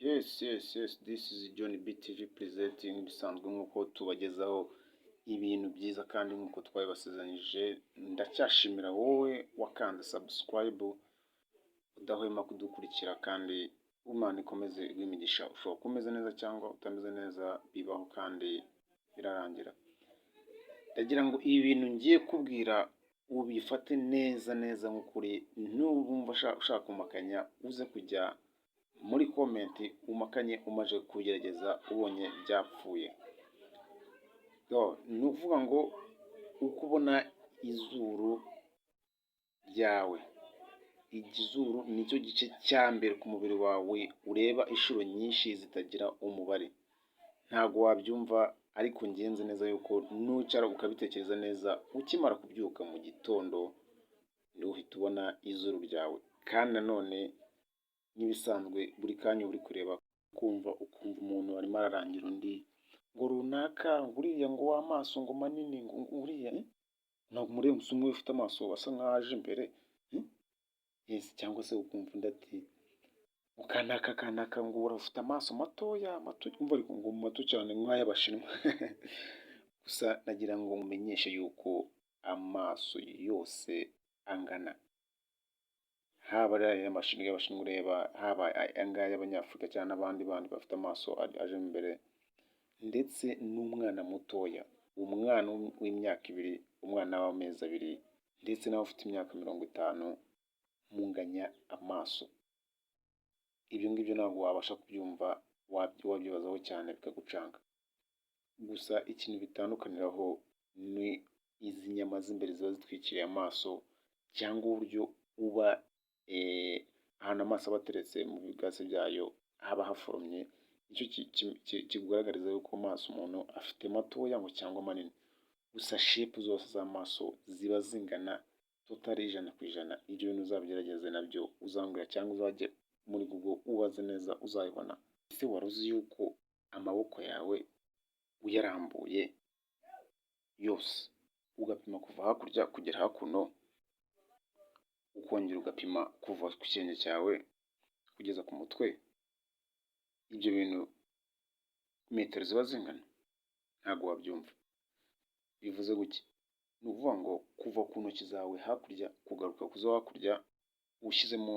Yes, this is John BTV presenting bisanzwe nk'uko tubagezaho ibintu byiza kandi nk'uko twabibasezeranyije. Ndacyashimira wowe wakanze subscribe udahwema kudukurikira, kandi Imana ikomeze imigisha. Ushobora kumeze neza cyangwa utameze neza, bibaho kandi birarangira. Ndagira ngo ibi bintu ngiye kubwira ubifate neza nk'ukuri. Nubumva ushaka kumakanya, uze kujya muri komenti umakanye umaze kugerageza ubonye byapfuye. Ni ukuvuga ngo uko ubona izuru ryawe, izuru nicyo gice cya mbere ku mubiri wawe ureba inshuro nyinshi zitagira umubare. Ntabwo wabyumva, ariko ngenzi neza yuko nucara ukabitekereza neza, ukimara kubyuka mu gitondo uhita ubona izuru ryawe. Kandi nanone nk'ibisanzwe buri kanya uri kureba ukumva umuntu arimo ararangira undi ngo runaka, uriya ngo w'amaso ngo manini, ngo uriya ntabwo umureba gusa, umwe ufite amaso asa nkaho aje imbere, cyangwa se ukumva undi ati kanaka ngo urafite amaso matoya umva ariko ngo mato cyane nk'ay'Abashinwa. Gusa nagira ngo mumenyeshe yuko amaso yose angana, haba ari ay'Abashinwa ureba, haba ayangaya y'Abanyafurika cyangwa n'abandi bandi bafite amaso aje imbere, ndetse n'umwana mutoya, umwana w'imyaka 2, umwana w'amezi 2, ndetse nawe ufite imyaka 50 munganya amaso. Ibyo ngibyo ntabwo wabasha kubyumva, wabyibazaho cyane bikagucanga. Gusa ikintu bitandukaniraho ni izi nyama z'imbere ziba zitwikiriye amaso, cyangwa uburyo uba ahantu amaso aba ateretse mu bigase byayo haba haforomye. Nicyo kikugaragariza yuko amaso umuntu afite matoya ngo cyangwa manini. Gusa shepu zose z'amaso ziba zingana totali 100%. Ibyo bintu uzabigerageze nabyo uzambwira, cyangwa uzajye muri Google ubaze neza uzayibona. Ese wari uzi yuko amaboko yawe uyarambuye yose ugapima kuva hakurya kugera hakuno, ukongera ugapima kuva ku kirenge cyawe kugeza ku mutwe, ibyo bintu metero ziba zingana? Ntabwo wabyumva. Bivuze guki? Ni ukuvuga ngo kuva ku ntoki zawe hakurya kugaruka kuzo hakurya, ushyizemo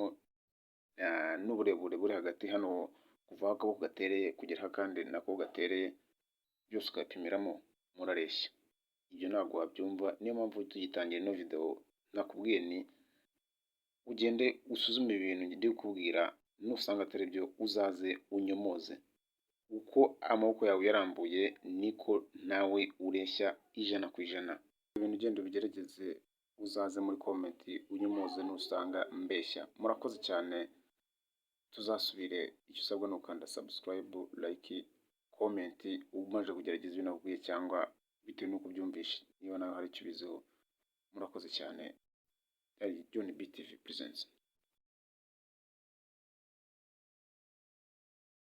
n'uburebure buri hagati hano, kuva aho akaboko gatereye kugera akandi nako gatereye, byose ukapimiramo, murareshya. Ibyo ntabwo wabyumva. Niyo mpamvu tugitangira ino video nakubwiye ni ugende usuzume ibintu ndi kukubwira, nusanga atari byo uzaze unyomoze. Uko amaboko yawe yarambuye niko nawe ureshya 100%. Ibintu ugenda ubigerageze, uzaze muri komenti unyomoze nusanga mbeshya. Murakoze cyane, tuzasubire. Icyo usabwa ni ukanda subscribe, like, comment umaze kugerageza ibyo nakubwiye, cyangwa bitewe n'uko ubyumvishe, niba nawe hari icyo ubiziho. Murakoze cyane. John BTV presents.